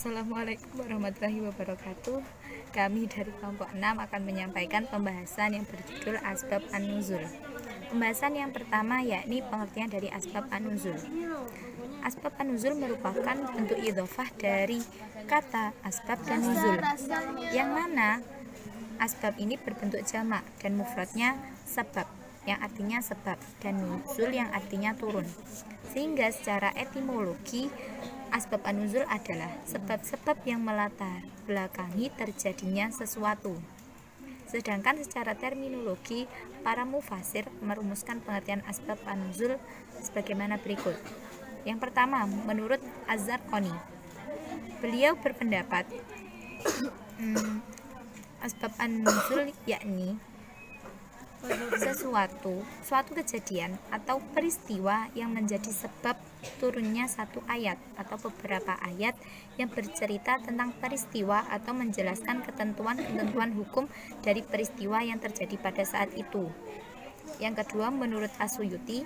Assalamualaikum warahmatullahi wabarakatuh. Kami dari kelompok 6 akan menyampaikan pembahasan yang berjudul Asbab an-Nuzul. Pembahasan yang pertama yakni pengertian dari asbab an-nuzul. Asbab an-nuzul merupakan bentuk idhofah dari kata asbab dan nuzul, yang mana asbab ini berbentuk jamak dan mufradnya sebab, yang artinya sebab, dan nuzul yang artinya turun. Sehingga secara etimologi, asbab an-nuzul adalah sebab-sebab yang melatar belakangi terjadinya sesuatu. Sedangkan secara terminologi, para mufasir merumuskan pengertian asbab an-nuzul sebagaimana berikut. Yang pertama, menurut Az-Zarqani, beliau berpendapat asbab an-nuzul yakni suatu kejadian atau peristiwa yang menjadi sebab turunnya satu ayat atau beberapa ayat yang bercerita tentang peristiwa atau menjelaskan ketentuan-ketentuan hukum dari peristiwa yang terjadi pada saat itu. Yang kedua, menurut As-Suyuti,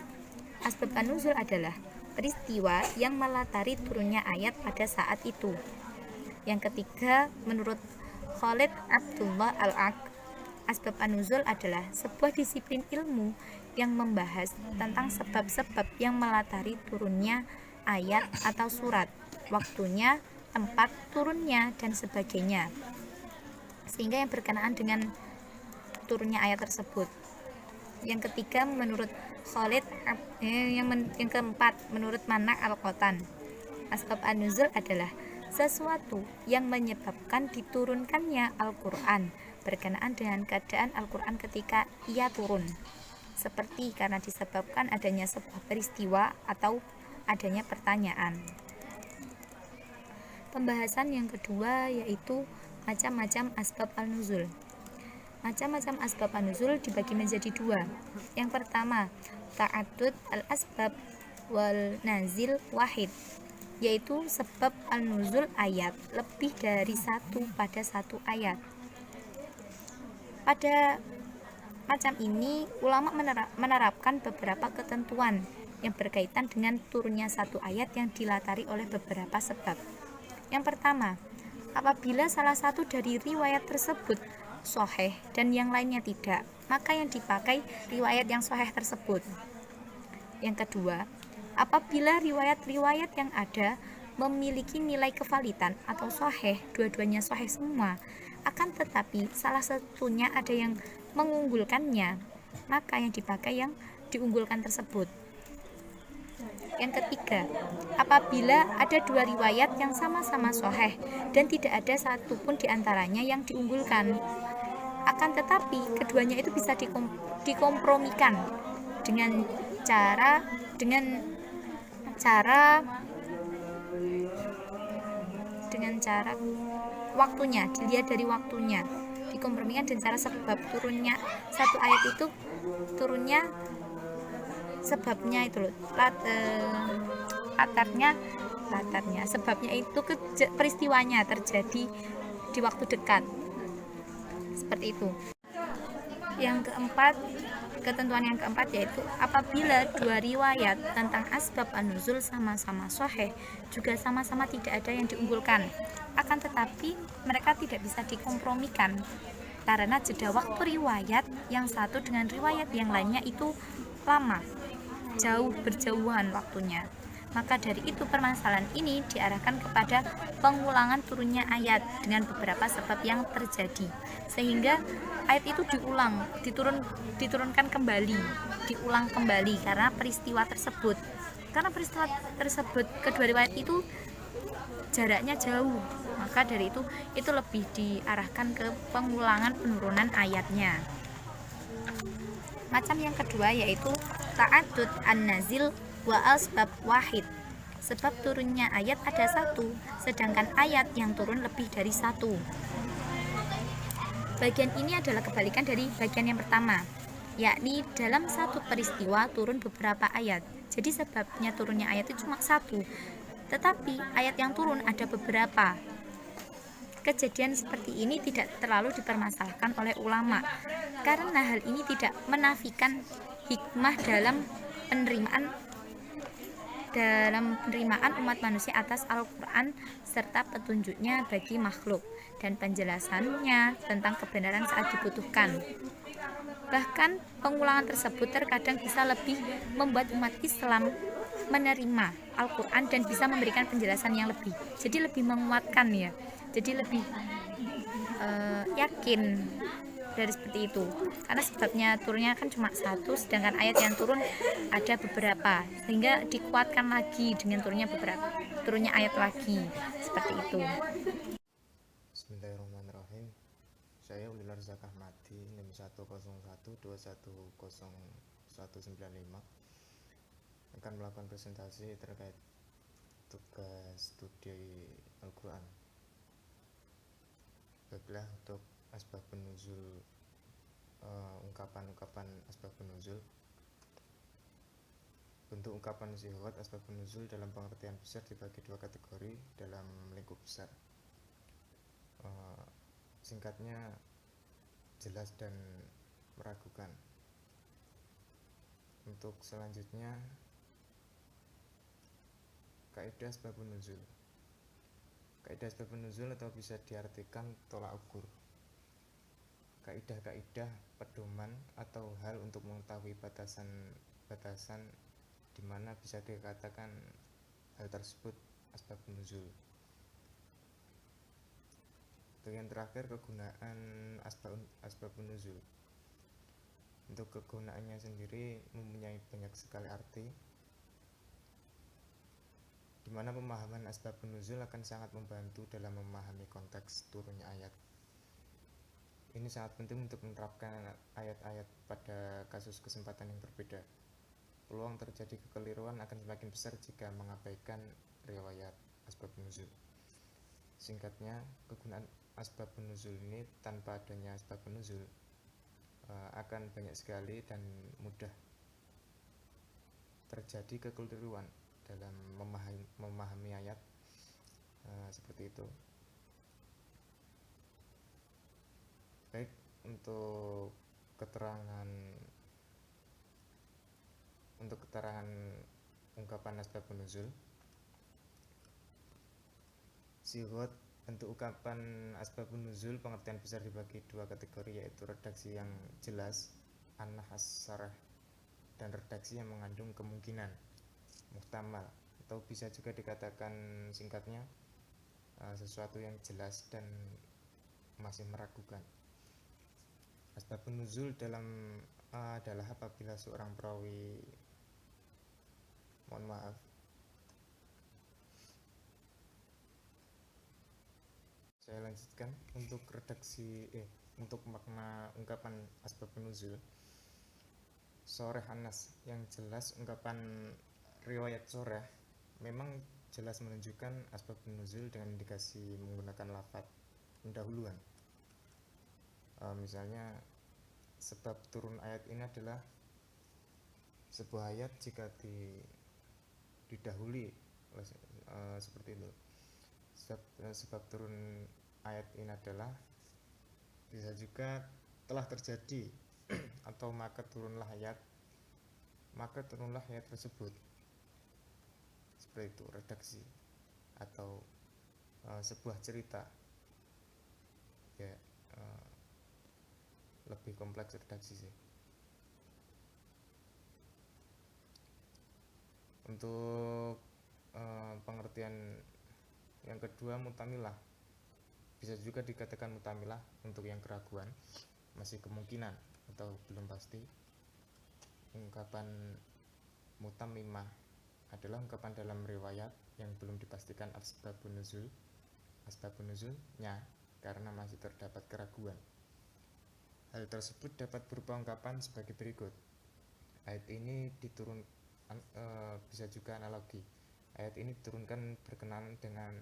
asbab an-nuzul adalah peristiwa yang melatari turunnya ayat pada saat itu. Yang ketiga, menurut Khalid Abdullah Al-Aqd, asbab an-nuzul adalah sebuah disiplin ilmu yang membahas tentang sebab-sebab yang melatari turunnya ayat atau surat, waktunya, tempat turunnya, dan sebagainya, sehingga yang berkenaan dengan turunnya ayat tersebut. Yang ketiga, menurut Khalid, yang keempat, menurut Manak Al-Qotan, asbab an-nuzul adalah sesuatu yang menyebabkan diturunkannya Al-Quran berkenaan dengan keadaan Al-Quran ketika ia turun, seperti karena disebabkan adanya sebuah peristiwa atau adanya pertanyaan. Pembahasan yang kedua yaitu macam-macam asbab an-nuzul. Macam-macam asbab an-nuzul dibagi menjadi dua. Yang pertama, ta'addud al-asbab wal nazil wahid, yaitu sebab an-nuzul ayat lebih dari satu pada satu ayat. Pada macam ini, ulama menerapkan beberapa ketentuan yang berkaitan dengan turunnya satu ayat yang dilatari oleh beberapa sebab. Yang pertama, apabila salah satu dari riwayat tersebut sahih dan yang lainnya tidak, maka yang dipakai riwayat yang sahih tersebut. Yang kedua, apabila riwayat-riwayat yang ada memiliki nilai kevalitan atau sahih, dua-duanya sahih semua, akan tetapi salah satunya ada yang mengunggulkannya, maka yang dipakai yang diunggulkan tersebut. Yang ketiga, apabila ada dua riwayat yang sama-sama sahih dan tidak ada satupun di antaranya yang diunggulkan, akan tetapi keduanya itu bisa dikompromikan dengan cara waktunya, dilihat dari waktunya, dikompromikan dengan cara sebab turunnya satu ayat itu turunnya sebabnya itu loh, latarnya sebabnya itu peristiwanya terjadi di waktu dekat, seperti itu. Yang keempat, ketentuan yang keempat yaitu apabila dua riwayat tentang asbab an-nuzul sama-sama sahih, juga sama-sama tidak ada yang diunggulkan, akan tetapi mereka tidak bisa dikompromikan karena jeda waktu riwayat yang satu dengan riwayat yang lainnya itu lama, berjauhan waktunya. Maka dari itu permasalahan ini diarahkan kepada pengulangan turunnya ayat dengan beberapa sebab yang terjadi, sehingga ayat itu diturunkan kembali, diulang kembali karena peristiwa tersebut. Karena peristiwa tersebut kedua riwayat itu jaraknya jauh, maka dari itu lebih diarahkan ke pengulangan penurunan ayatnya. Macam yang kedua yaitu ta'addud an-nazil wa asbab wahid. Sebab turunnya ayat ada satu, sedangkan ayat yang turun lebih dari satu. Bagian ini adalah kebalikan dari bagian yang pertama, yakni dalam satu peristiwa turun beberapa ayat. Jadi sebabnya turunnya ayat itu cuma satu, tetapi ayat yang turun ada beberapa. Kejadian seperti ini tidak terlalu dipermasalahkan oleh ulama, karena hal ini tidak menafikan hikmah dalam penerimaan dalam penerimaan umat manusia atas Al-Quran serta petunjuknya bagi makhluk dan penjelasannya tentang kebenaran saat dibutuhkan. Bahkan pengulangan tersebut terkadang bisa lebih membuat umat Islam menerima Al-Quran dan bisa memberikan penjelasan yang lebih, jadi lebih menguatkan ya, jadi lebih yakin dari seperti itu, karena sebabnya turunnya kan cuma satu, sedangkan ayat yang turun ada beberapa, sehingga dikuatkan lagi dengan turunnya ayat lagi, seperti itu. Bismillahirrahmanirrahim. Saya Ulilar Zakah Madi, NIM 10121210195, akan melakukan presentasi terkait tugas studi Al-Quran. Baiklah, untuk asbabun nuzul, ungkapan-ungkapan asbabun nuzul. Bentuk ungkapan sihat asbabun nuzul dalam pengertian besar dibagi dua kategori dalam lingkup besar. Singkatnya, jelas dan meragukan. Untuk selanjutnya, kaidah asbabun nuzul. Kaidah asbabun nuzul atau bisa diartikan tolak ukur. Kaidah-kaidah pedoman atau hal untuk mengetahui batasan di mana bisa dikatakan hal tersebut asbabun nuzul. Untuk yang terakhir, kegunaan asbabun nuzul. Untuk kegunaannya sendiri mempunyai banyak sekali arti, di mana pemahaman asbabun nuzul akan sangat membantu dalam memahami konteks turunnya ayat. Ini sangat penting untuk menerapkan ayat-ayat pada kasus kesempatan yang berbeda. Peluang terjadi kekeliruan akan semakin besar jika mengabaikan riwayat asbabun nuzul. Singkatnya, kegunaan asbabun nuzul ini tanpa adanya asbabun nuzul akan banyak sekali dan mudah terjadi kekeliruan dalam memahami ayat, seperti itu. Baik, untuk keterangan ungkapan asbabun nuzul. Sigot bentuk ungkapan asbabun nuzul pengertian besar dibagi dua kategori, yaitu redaksi yang jelas an-nahas sarah dan redaksi yang mengandung kemungkinan muhtamal, atau bisa juga dikatakan singkatnya sesuatu yang jelas dan masih meragukan. Asbabun nuzul adalah apabila seorang perawi, saya lanjutkan. Untuk untuk makna ungkapan asbabun nuzul, soreh anas yang jelas, ungkapan riwayat soreh memang jelas menunjukkan asbabun nuzul dengan indikasi menggunakan lafaz pendahuluan. Misalnya, sebab turun ayat ini adalah sebuah ayat jika didahului seperti itu. Sebab turun ayat ini adalah, bisa juga telah terjadi atau maka turunlah ayat tersebut. Seperti itu redaksi, atau sebuah cerita ya, lebih kompleks redaksi sih. Untuk pengertian yang kedua, mutamilah. Bisa juga dikatakan mutamilah untuk yang keraguan, masih kemungkinan atau belum pasti. Ungkapan mutamimah adalah ungkapan dalam riwayat yang belum dipastikan asbabun nuzulnya karena masih terdapat keraguan. Hal tersebut dapat berupa ungkapan sebagai berikut. Ayat ini bisa juga analogi. Ayat ini diturunkan berkenaan dengan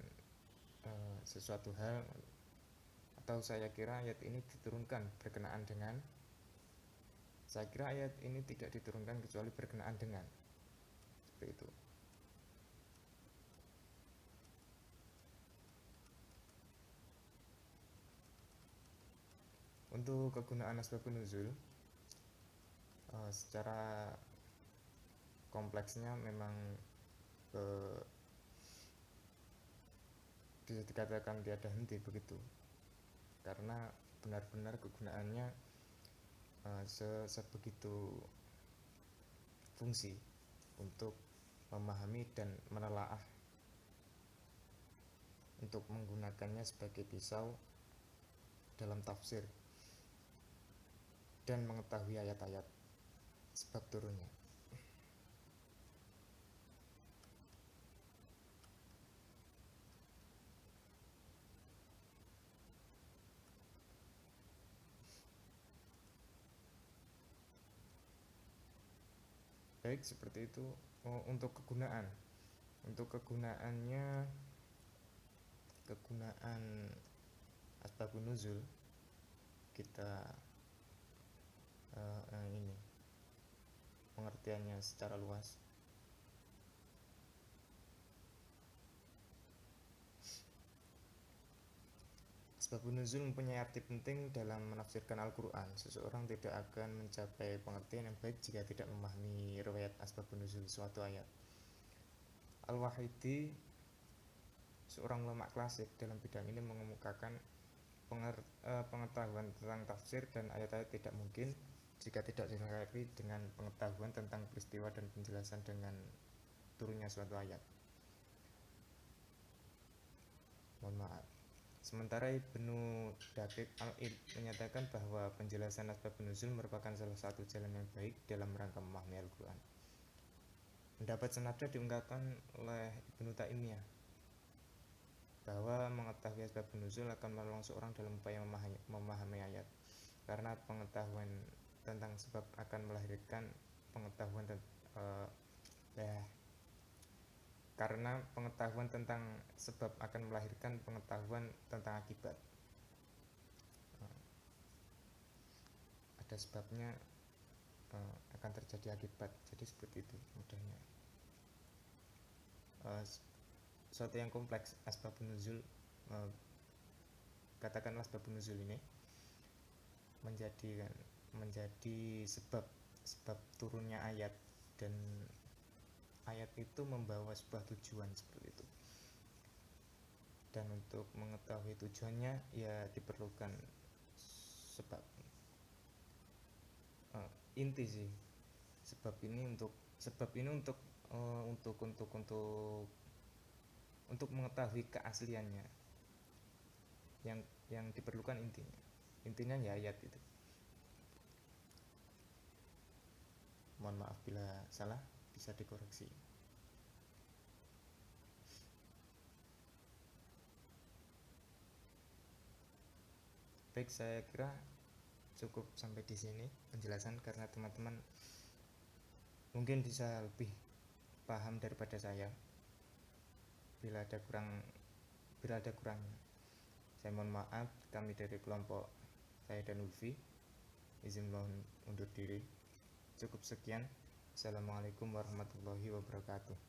sesuatu hal, atau saya kira ayat ini diturunkan berkenaan dengan, saya kira ayat ini tidak diturunkan kecuali berkenaan dengan, seperti itu. Untuk kegunaan asbabun nuzul, secara kompleksnya memang bisa dikatakan tiada henti begitu, karena benar-benar kegunaannya sebegitu fungsi untuk memahami dan menelaah, untuk menggunakannya sebagai pisau dalam tafsir dan mengetahui ayat-ayat sebab turunnya. Baik, seperti itu. Untuk kegunaannya, kegunaan asbabun nuzul kita ini pengertiannya secara luas. Asbabun nuzul mempunyai arti penting dalam menafsirkan Al-Quran. Seseorang tidak akan mencapai pengertian yang baik jika tidak memahami riwayat asbabun nuzul suatu ayat. Al-Wahidi, seorang ulama klasik dalam bidang ini, mengemukakan pengetahuan tentang tafsir dan ayat-ayat tidak mungkin jika tidak dilengkapi dengan pengetahuan tentang peristiwa dan penjelasan dengan turunnya suatu ayat. Mohon maaf. Sementara Ibnu Daqiq al-Id menyatakan bahwa penjelasan asbabun nuzul merupakan salah satu jalan yang baik dalam rangka memahami Al-Quran. Pendapat senada diungkapkan oleh Ibnu Taimiyah bahwa mengetahui asbabun nuzul akan menolong seorang dalam upaya memahami ayat, karena pengetahuan tentang sebab akan melahirkan pengetahuan karena pengetahuan tentang sebab akan melahirkan pengetahuan tentang akibat. Ada sebabnya akan terjadi akibat, jadi seperti itu mudahnya. Suatu yang kompleks, asbabun nuzul, katakanlah asbabun nuzul ini menjadi sebab turunnya ayat, dan ayat itu membawa sebuah tujuan seperti itu. Dan untuk mengetahui tujuannya ya diperlukan sebab. Inti sih sebab ini untuk mengetahui keasliannya, yang diperlukan intinya ya ayat itu. Mohon maaf bila salah, bisa dikoreksi. Baik, saya kira cukup sampai di sini penjelasan, karena teman-teman mungkin bisa lebih paham daripada saya. Bila ada kurangnya, saya mohon maaf. Kami dari kelompok saya dan Ulfi izin undur diri. Cukup sekian. Assalamualaikum warahmatullahi wabarakatuh.